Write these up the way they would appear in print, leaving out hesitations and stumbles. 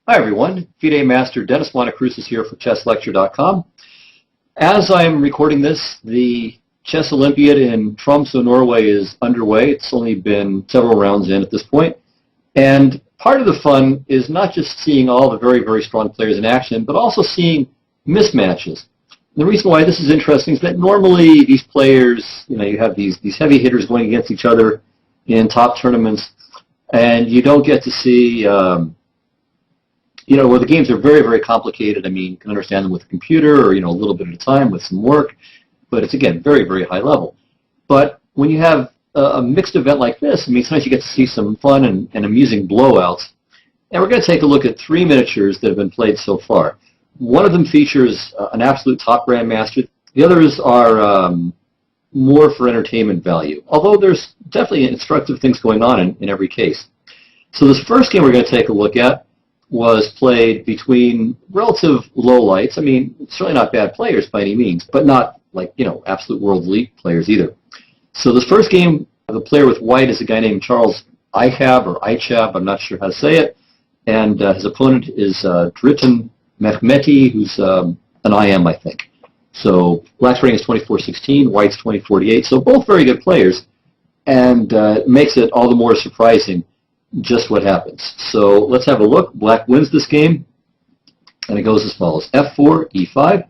Hi everyone, FIDE Master Dennis Monokroussos here for ChessLecture.com. As I'm recording this, the Chess Olympiad in Tromsø, Norway is underway. It's only been several rounds in at this point. And part of the fun is not just seeing all the very, very strong players in action, but also seeing mismatches. And the reason why this is interesting is that normally these players, you have these heavy hitters going against each other in top tournaments, and you don't get to see where the games are very, very complicated. I mean, you can understand them with a computer or, a little bit at a time with some work, but it's, again, very, very high level. But when you have a mixed event like this, sometimes you get to see some fun and amusing blowouts. And we're going to take a look at 3 miniatures that have been played so far. One of them features an absolute top grandmaster. The others are more for entertainment value, although there's definitely instructive things going on in every case. So this first game we're going to take a look at was played between relative lowlights. Certainly not bad players by any means, but not like, absolute world elite players either. So this first game, the player with white is a guy named Charles Ichab, I'm not sure how to say it, and his opponent is Dritan Mehmeti, who's an IM, I think. So black's rating is 2416, white's 2048, so both very good players, and it makes it all the more surprising just what happens. So let's have a look. Black wins this game, and it goes as follows: f4, e5,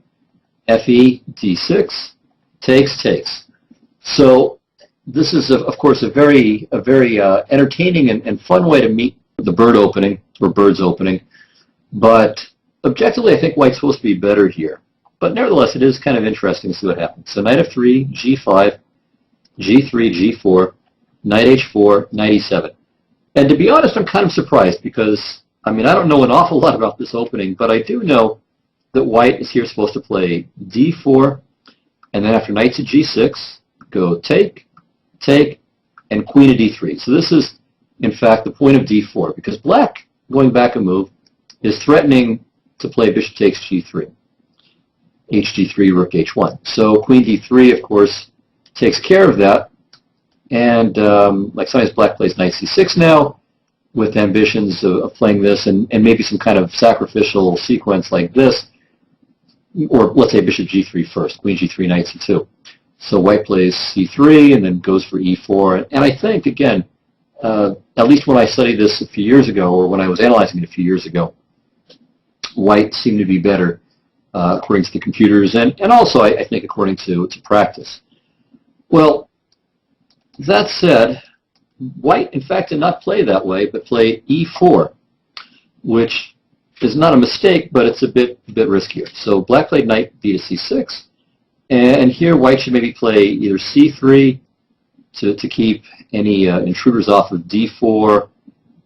fe, d6, takes. So this is, of course, a very entertaining and fun way to meet the bird opening, or bird's opening. But objectively, I think white's supposed to be better here. But nevertheless, it is kind of interesting to see what happens. So knight f3, g5, g3, g4, knight h4, knight e7. And to be honest, I'm kind of surprised because, I don't know an awful lot about this opening, but I do know that white is here supposed to play d4, and then after knight to g6, go take, and queen to d3. So this is, in fact, the point of d4, because black, going back a move, is threatening to play bishop takes g3, hg3, rook h1. So queen d3, of course, takes care of that. And like sometimes black plays knight c6 now, with ambitions of playing this and maybe some kind of sacrificial sequence like this, or let's say bishop g3 first, queen g3, knight c2. So white plays c3 and then goes for e4. And I think, again, at least when I studied this a few years ago, or when I was analyzing it a few years ago, white seemed to be better according to the computers, and also I think according to practice. Well, that said, white, in fact, did not play that way, but played e4, which is not a mistake, but it's a bit riskier. So black played knight b to c6, and here white should maybe play either c3 to keep any intruders off of d4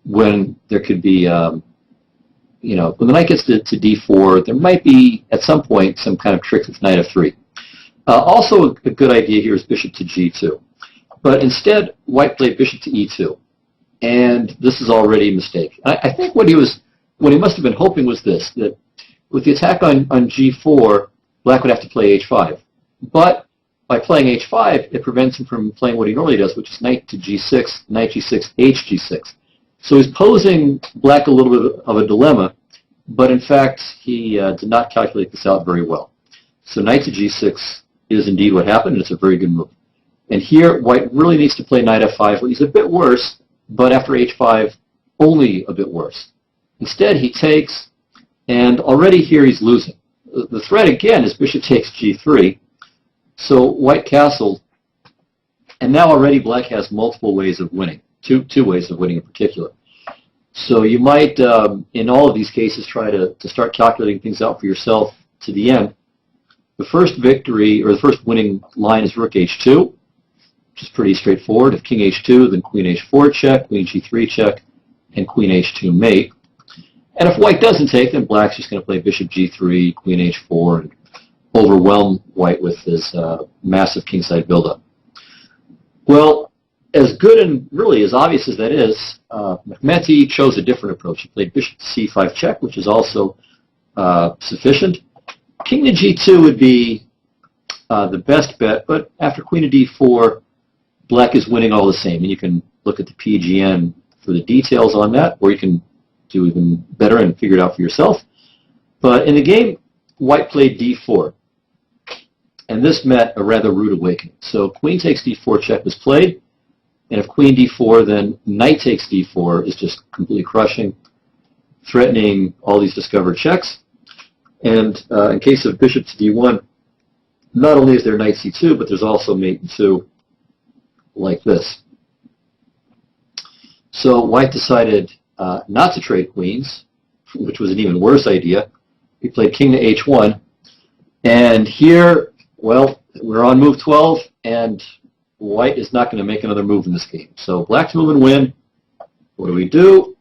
when there could be, when the knight gets to d4, there might be, at some point, some kind of trick with knight f3. Also, a good idea here is bishop to g2. But instead, white played bishop to e2, and this is already a mistake. I think what he must have been hoping was this: that with the attack on g4, black would have to play h5. But by playing h5, it prevents him from playing what he normally does, which is knight to g6, knight g6, hg6. So he's posing black a little bit of a dilemma, but in fact, he did not calculate this out very well. So knight to g6 is indeed what happened, and it's a very good move. And here, white really needs to play knight f5, where he's a bit worse, but after h5, only a bit worse. Instead, he takes, and already here he's losing. The threat, again, is bishop takes g3, so white castled, and now already black has multiple ways of winning, two ways of winning in particular. So you might, in all of these cases, try to start calculating things out for yourself to the end. The first victory, or the first winning line is rook h2, which is pretty straightforward. If king h2, then queen h4 check, queen g3 check, and queen h2 mate. And if white doesn't take, then black's just going to play bishop g3, queen h4, and overwhelm white with his massive kingside buildup. Well, as good and really as obvious as that is, Mehmeti chose a different approach. He played bishop to c5 check, which is also sufficient. King to g2 would be the best bet, but after queen to d4, black is winning all the same. And you can look at the PGN for the details on that, or you can do even better and figure it out for yourself. But in the game, white played d4. And this met a rather rude awakening. So queen takes d4 check was played. And if queen d4, then knight takes d4 is just completely crushing, threatening all these discovered checks. And in case of bishop to d1, not only is there knight c2, but there's also mate e2, like this. So white decided not to trade queens, which was an even worse idea. He played king to h1. And here, well, we're on move 12, and white is not going to make another move in this game. So black to move and win. What do we do?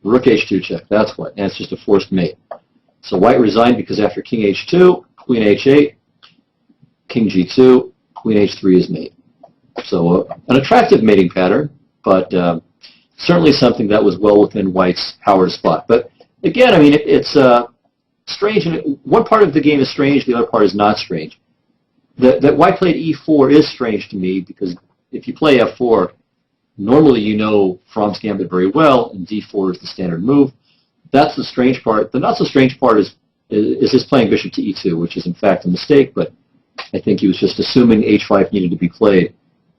Rook h2 check. That's what. And it's just a forced mate. So white resigned because after king h2, queen h8, king g2, queen h3 is mate. So an attractive mating pattern, but certainly something that was well within white's power spot. But again, I mean, it's strange. And one part of the game is strange, the other part is not strange. That white played e4 is strange to me because if you play f4, normally you know Fromm's gambit very well, and d4 is the standard move. That's the strange part. The not so strange part is his playing bishop to e2, which is in fact a mistake, but I think he was just assuming h5 needed to be played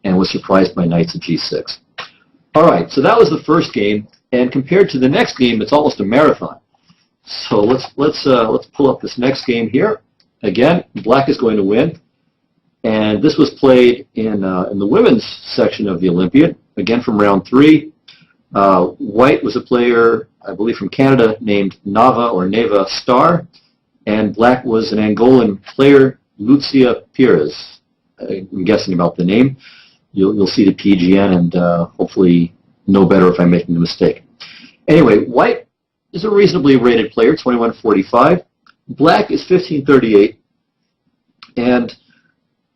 and was surprised by knight to g6. All right, so that was the first game, and compared to the next game, it's almost a marathon. So let's pull up this next game here. Again, black is going to win. And this was played in the women's section of the Olympiad, again from round 3. White was a player, I believe from Canada, named Neva Star, and black was an Angolan player, Lucia Pires. I'm guessing about the name. You'll see the PGN and hopefully know better if I'm making a mistake. Anyway, white is a reasonably rated player, 2145. Black is 1538, and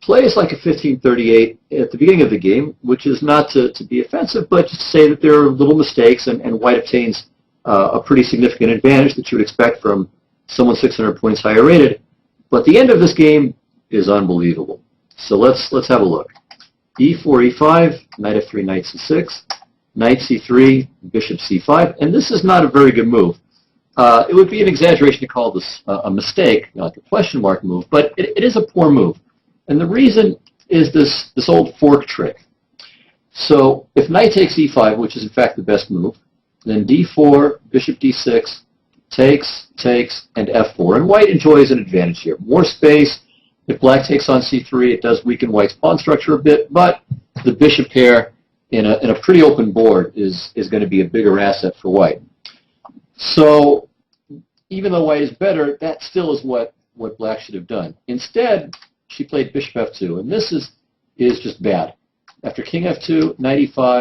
plays like a 1538 at the beginning of the game, which is not to be offensive, but just to say that there are little mistakes, and white obtains a pretty significant advantage that you would expect from someone 600 points higher rated. But the end of this game is unbelievable. So let's have a look. e4, e5, knight f3, knight c6, knight c3, bishop c5, and this is not a very good move. It would be an exaggeration to call this a mistake, like a question mark move, but it is a poor move. And the reason is this old fork trick. So if knight takes e5, which is in fact the best move, then d4, bishop d6, takes, and f4. And white enjoys an advantage here. More space. If black takes on c3, it does weaken white's pawn structure a bit, but the bishop pair in a pretty open board is going to be a bigger asset for white. So even though white is better, that still is what black should have done. Instead, she played bishop f2, and this is just bad. After king f2, knight e5,